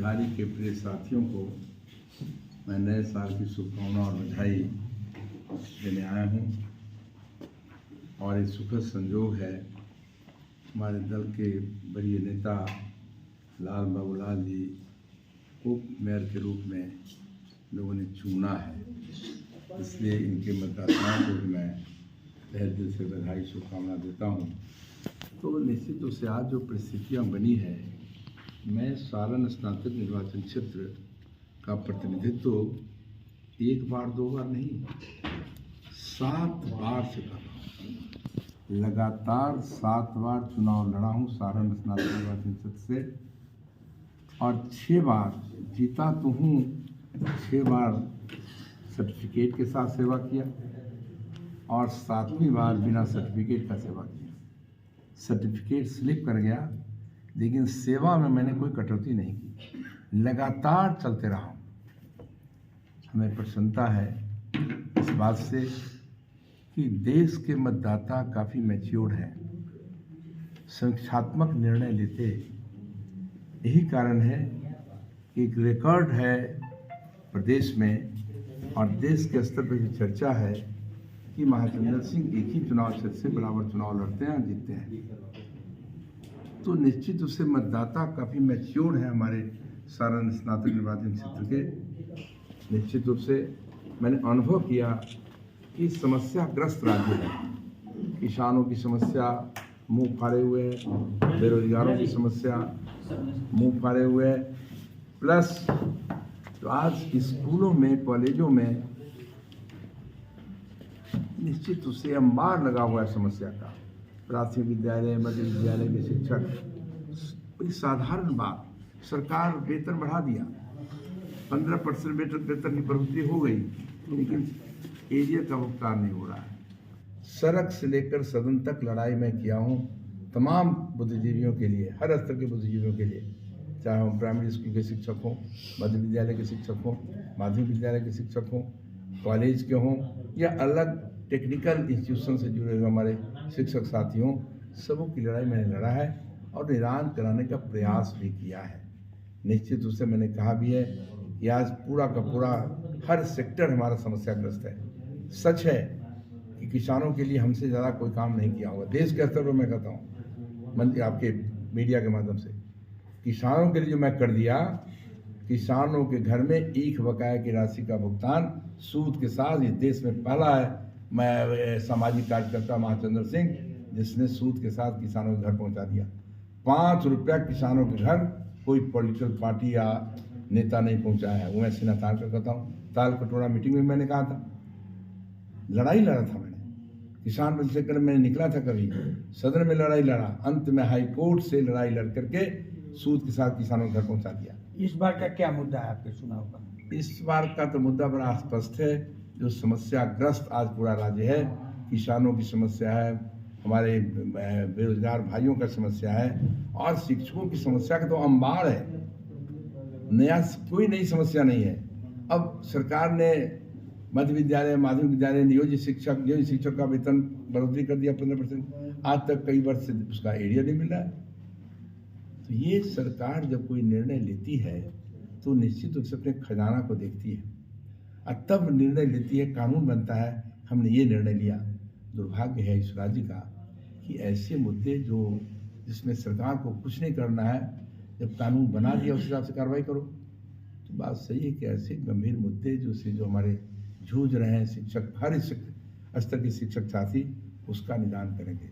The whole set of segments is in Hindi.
बिहारी के प्रिय साथियों को मैं नए साल की शुभकामना और बधाई देने आया हूँ। और ये सुखद संयोग है, हमारे दल के वरीय नेता लाल बाबू लाल जी उप मेयर के रूप में लोगों ने चुना है, इसलिए इनके मतदाताओं को भी मैं तहे दिल से बधाई शुभकामना देता हूँ। तो निश्चित रूप से आज जो परिस्थितियाँ बनी है, मैं सारण स्नातक निर्वाचन क्षेत्र का प्रतिनिधित्व एक बार दो बार नहीं 7 बार से कर रहा हूँ। लगातार 7 बार चुनाव लड़ा हूँ सारण स्नातक निर्वाचन क्षेत्र से, और 6 बार जीता तो हूँ, 6 बार सर्टिफिकेट के साथ सेवा किया और 7वीं बार बिना सर्टिफिकेट का सेवा किया। सर्टिफिकेट स्लिप कर गया, लेकिन सेवा में मैंने कोई कटौती नहीं की, लगातार चलते रहा हूँ। हमें प्रसन्नता है इस बात से कि देश के मतदाता काफ़ी मैच्योर्ड हैं, संख्यात्मक निर्णय लेते। यही कारण है कि एक रिकॉर्ड है प्रदेश में और देश के स्तर पर भी चर्चा है कि महाचंद्र सिंह एक ही चुनाव क्षेत्र से बराबर चुनाव लड़ते हैं और जीतते हैं। तो निश्चित रूप से मतदाता काफ़ी मैच्योर्ड है हमारे सारण स्नातक निर्वाचन क्षेत्र के। निश्चित रूप से मैंने अनुभव किया कि समस्याग्रस्त राज्य है। किसानों की समस्या मुंह फाड़े हुए है, बेरोजगारों की समस्या मुंह फाड़े हुए है, प्लस तो आज स्कूलों में कॉलेजों में निश्चित रूप से अंबार लगा हुआ है समस्या का। प्राथमिक विद्यालय मध्य विद्यालय के शिक्षक, बड़ी साधारण बात, सरकार वेतन बढ़ा दिया, 15% वेतन की बढ़ोतरी हो गई, लेकिन एरिया का भुगतान नहीं हो रहा है। सड़क से लेकर सदन तक लड़ाई मैं किया हूँ तमाम बुद्धिजीवियों के लिए, हर स्तर के बुद्धिजीवियों के लिए, चाहे वो प्राइमरी स्कूल के शिक्षक हों, मध्य विद्यालय के शिक्षक हों, माध्यमिक विद्यालय के शिक्षक हों, कॉलेज के हों या अलग टेक्निकल इंस्टीट्यूशन से जुड़े हुए हमारे शिक्षक साथियों, सबों की लड़ाई मैंने लड़ा है और निदान कराने का प्रयास भी किया है। निश्चित रूप से मैंने कहा भी है कि आज पूरा का पूरा हर सेक्टर हमारा समस्याग्रस्त है। सच है कि किसानों के लिए हमसे ज़्यादा कोई काम नहीं किया होगा देश के स्तर पर। मैं कहता हूँ मंत्री आपके मीडिया के माध्यम से, किसानों के लिए जो मैं कर दिया, किसानों के घर में ईख बकाया की राशि का भुगतान सूद के साथ, इस देश में पहला है मैं सामाजिक कार्यकर्ता महाचंद्र सिंह जिसने सूद के साथ किसानों के घर पहुंचा दिया। 5 रुपया किसानों के घर कोई पॉलिटिकल पार्टी या नेता नहीं पहुंचाया है। वो मैं सीना तान कर कहता हूँ। ताल कटोरा मीटिंग में मैंने कहा था, लड़ाई लड़ा था मैंने, किसान से कर मैंने निकला था, कभी सदन में लड़ाई लड़ा, अंत में हाई कोर्ट से लड़ाई लड़ करके सूद के साथ किसानों के घर पहुंचा दिया। इस बार का क्या मुद्दा है आपके चुनाव का? इस बार का तो मुद्दा बड़ा स्पष्ट है। जो समस्याग्रस्त आज पूरा राज्य है, किसानों की समस्या है, हमारे बेरोजगार भाइयों का समस्या है और शिक्षकों की समस्या का तो अंबार है। नया कोई नई समस्या नहीं है। अब सरकार ने मध्य विद्यालय माध्यमिक विद्यालय नियोजित शिक्षक का वेतन बढ़ोतरी कर दिया 15%। आज तक कई वर्ष से उसका एरिया नहीं मिल रहा है। तो ये सरकार जब कोई निर्णय लेती है तो निश्चित रूप से अपने खजाना को देखती है और तब निर्णय लेती है, कानून बनता है। हमने ये निर्णय लिया। दुर्भाग्य है इस राज्य का कि ऐसे मुद्दे जो जिसमें सरकार को कुछ नहीं करना है, जब कानून बना दिया उस हिसाब से कार्रवाई करो। तो बात सही है कि ऐसे गंभीर मुद्दे जो हमारे जूझ रहे हैं शिक्षक, हर स्तर के शिक्षक साथी, उसका निदान करेंगे।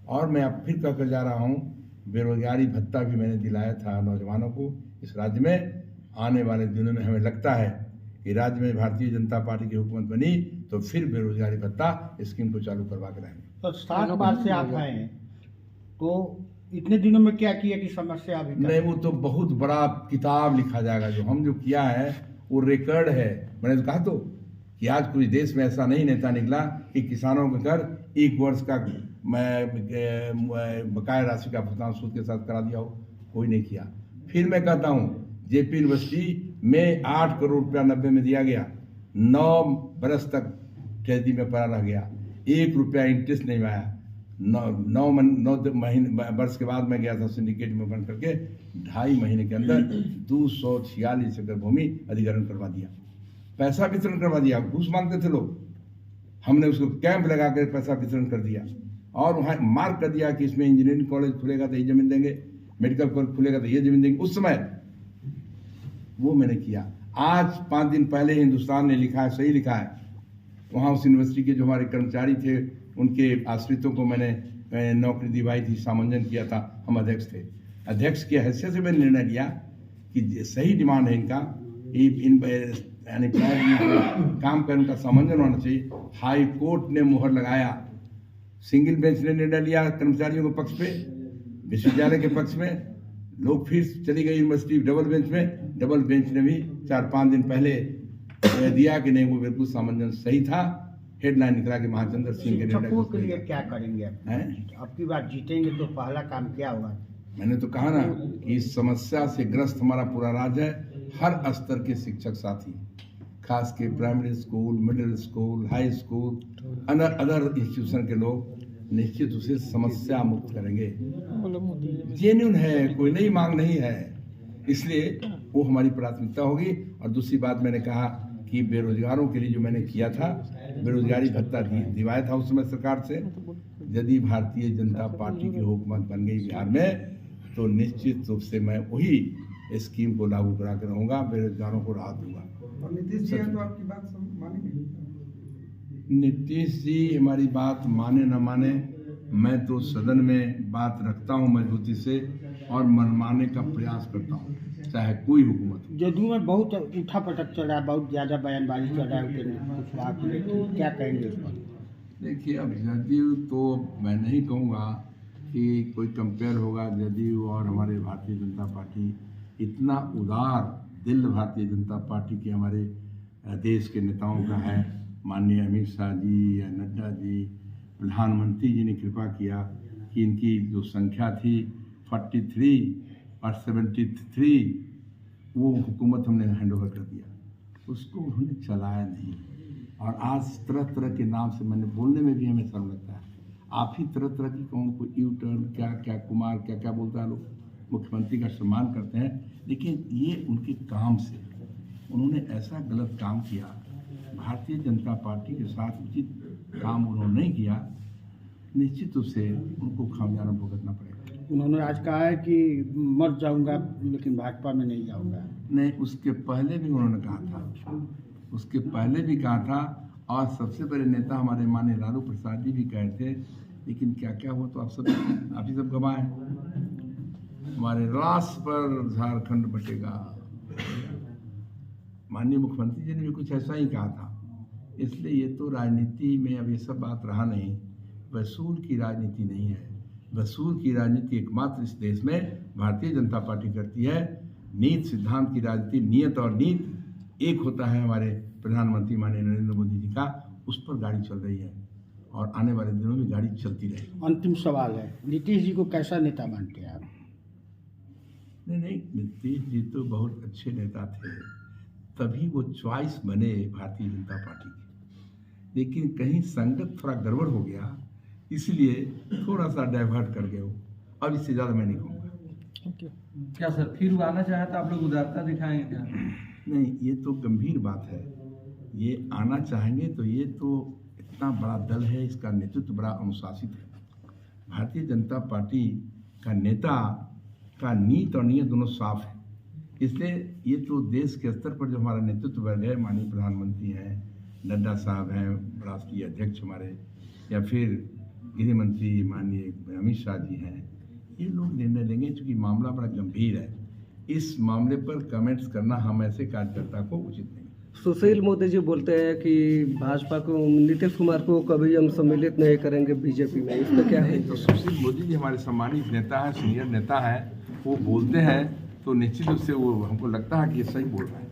और मैं अब फिर कहकर जा रहा हूँ, बेरोजगारी भत्ता भी मैंने दिलाया था नौजवानों को इस राज्य में। आने वाले दिनों में हमें लगता है कि राज्य में भारतीय जनता पार्टी की हुकूमत बनी तो फिर बेरोजगारी भत्ता स्कीम को चालू करवा के रहेंगे। तो 7 बार से आप आए हैं, तो इतने दिनों में क्या किया कि समस्या अभी नहीं, वो तो बहुत बड़ा किताब लिखा जाएगा। जो हम जो किया है वो रिकॉर्ड है। मैंने तो कहा तो कि आज पूरे देश में ऐसा नहीं नेता निकला कि किसानों के घर 1 वर्ष का बकाया राशि का भुगतान सूद के साथ करा दिया हो, कोई नहीं किया। फिर मैं कहता हूँ, जेपी यूनिवर्सिटी में 8 करोड़ रुपया 90 में दिया गया, 9 बरस तक ट्रेजरी में पड़ा रह गया, 1 रुपया इंटरेस्ट नहीं आया। 9 महीने वर्ष के बाद मैं गया था सिंडिकेट में बन करके 2.5 महीने के अंदर 246 एकड़ भूमि अधिग्रहण करवा दिया, पैसा वितरण करवा दिया। घूस मांगते थे लोग, हमने उसको कैंप लगा कर पैसा वितरण कर दिया और वहाँ मार्क कर दिया कि इसमें इंजीनियरिंग कॉलेज खुलेगा तो ये जमीन देंगे, मेडिकल कॉलेज खुलेगा तो ये जमीन देंगे। उस समय वो मैंने किया। आज 5 दिन पहले हिंदुस्तान ने लिखा है, सही लिखा है, वहाँ उस यूनिवर्सिटी के जो हमारे कर्मचारी थे उनके आश्रितों को मैंने नौकरी दिलवाई थी, सामंजन किया था, हम अध्यक्ष थे। अध्यक्ष की हैसियत से मैंने निर्णय लिया कि सही डिमांड है इनका, यानी काम करने का सामंजन होना चाहिए। हाई कोर्ट ने मुहर लगाया, सिंगल बेंच ने निर्णय लिया कर्मचारियों के पक्ष पे, विश्वविद्यालय के पक्ष में। लोग फिर चली गई यूनिवर्सिटी डबल बेंच में, डबल बेंच ने भी 4-5 दिन पहले दिया कि नहीं वो बिल्कुल सामंजन सही था। हेडलाइन निकला कि महाचंद्र सिंह के शिक्षकों के लिए क्या करेंगे अब की बार जीतेंगे तो पहला काम क्या होगा? मैंने तो कहा ना कि इस समस्या से ग्रस्त हमारा पूरा राज्य है। हर स्तर के शिक्षक साथी, खास के primary school, middle school, high school, other institution के लोग निश्चित उसे समस्या मुक्त करेंगे। जेन्युइन है, कोई नई मांग नहीं है, इसलिए वो हमारी प्राथमिकता होगी। और दूसरी बात मैंने कहा कि बेरोजगारों के लिए जो मैंने किया था, बेरोजगारी भत्ता दिवाया था उस समय सरकार से। यदि भारतीय जनता पार्टी की हुकूमत बन गई बिहार में तो निश्चित रूप से मैं वही स्कीम को लागू करा कर रहूँगा, बेरोजगारों को राहत दूंगा। और नीतीश जी तो आपकी बात सब मानेंगे? नीतीश जी हमारी बात माने न माने, मैं तो सदन में बात रखता हूं मजबूती से और मनमाने का प्रयास करता हूं, चाहे कोई हुकूमत हो। जदयू में बहुत उठा पटक चल रहा है, बहुत ज़्यादा बयानबाजी चल रहा है, कुछ बात क्या कहेंगे इस पर? देखिए, अब जदयू तो मैं नहीं कहूँगा कि कोई कंपेयर होगा जदयू और हमारे भारतीय जनता पार्टी। इतना उदार दिल भारतीय जनता पार्टी के हमारे देश के नेताओं का है। माननीय अमित शाह जी या नड्डा जी, प्रधानमंत्री जी ने कृपा किया कि इनकी जो संख्या थी 43 और 73, वो हुकूमत हमने हैंड ओवर कर दिया, उसको उन्होंने चलाया नहीं। और आज तरह तरह के नाम से मैंने बोलने में भी हमें शर्म लगता है। आप ही तरह तरह की कहूँ, कोई यू टर्न, क्या क्या कुमार, क्या क्या बोलता है लोग, मुख्यमंत्री का सम्मान करते हैं, लेकिन ये उनके काम से उन्होंने ऐसा गलत काम किया। भारतीय जनता पार्टी के साथ उचित काम उन्होंने नहीं किया, निश्चित रूप से उनको खामियाजा भुगतना पड़ेगा। उन्होंने आज कहा है कि मर जाऊंगा लेकिन भाजपा में नहीं जाऊंगा। नहीं, उसके पहले भी उन्होंने कहा था, उसके पहले भी कहा था, और सबसे बड़े नेता हमारे माननीय लालू प्रसाद जी भी कहे थे, लेकिन क्या क्या हुआ तो आप ही सब गवाह हैं। हमारे रास पर झारखंड बटेगा, माननीय मुख्यमंत्री जी ने भी कुछ ऐसा ही कहा था। इसलिए ये तो राजनीति में अब ये सब बात रहा नहीं, वसूल की राजनीति नहीं है। वसूल की राजनीति एकमात्र इस देश में भारतीय जनता पार्टी करती है। नीति सिद्धांत की राजनीति, नियत और नीति एक होता है हमारे प्रधानमंत्री माननीय नरेंद्र मोदी जी का, उस पर गाड़ी चल रही है और आने वाले दिनों में गाड़ी चलती रहेगी। अंतिम सवाल है, नीतीश जी को कैसा नेता मानते हैं आप? नहीं, नीतीश जी तो बहुत अच्छे नेता थे, तभी वो चॉइस बने भारतीय जनता पार्टी की। लेकिन कहीं संगत थोड़ा गड़बड़ हो गया, इसलिए थोड़ा सा डाइवर्ट कर गए वो। अब इससे ज़्यादा मैं नहीं कहूँगा। क्या सर फिर आना चाहे तो आप लोग उदारता दिखाएंगे क्या? नहीं, ये तो गंभीर बात है। ये आना चाहेंगे तो ये तो इतना बड़ा दल है, इसका नेतृत्व बड़ा अनुशासित है। भारतीय जनता पार्टी का नेता का नीति और नियत दोनों साफ है, इसलिए ये तो देश के स्तर पर जो हमारा नेतृत्व वर्ग है, माननीय प्रधानमंत्री हैं, नड्डा साहब हैं, राष्ट्रीय अध्यक्ष हमारे, या फिर गृह मंत्री माननीय अमित शाह जी हैं, ये लोग निर्णय लेंगे। चूँकि मामला बड़ा गंभीर है, इस मामले पर कमेंट्स करना हम ऐसे कार्यकर्ता को उचित नहीं। सुशील मोदी जी बोलते हैं कि भाजपा को, नीतीश कुमार को कभी हम सम्मिलित नहीं करेंगे बीजेपी में, इस पर क्या है? तो सुशील मोदी जी हमारे सम्मानित नेता हैं, सीनियर नेता हैं, वो बोलते हैं तो निश्चित रूप से वो हमको लगता है कि ये सही बोल रहे हैं।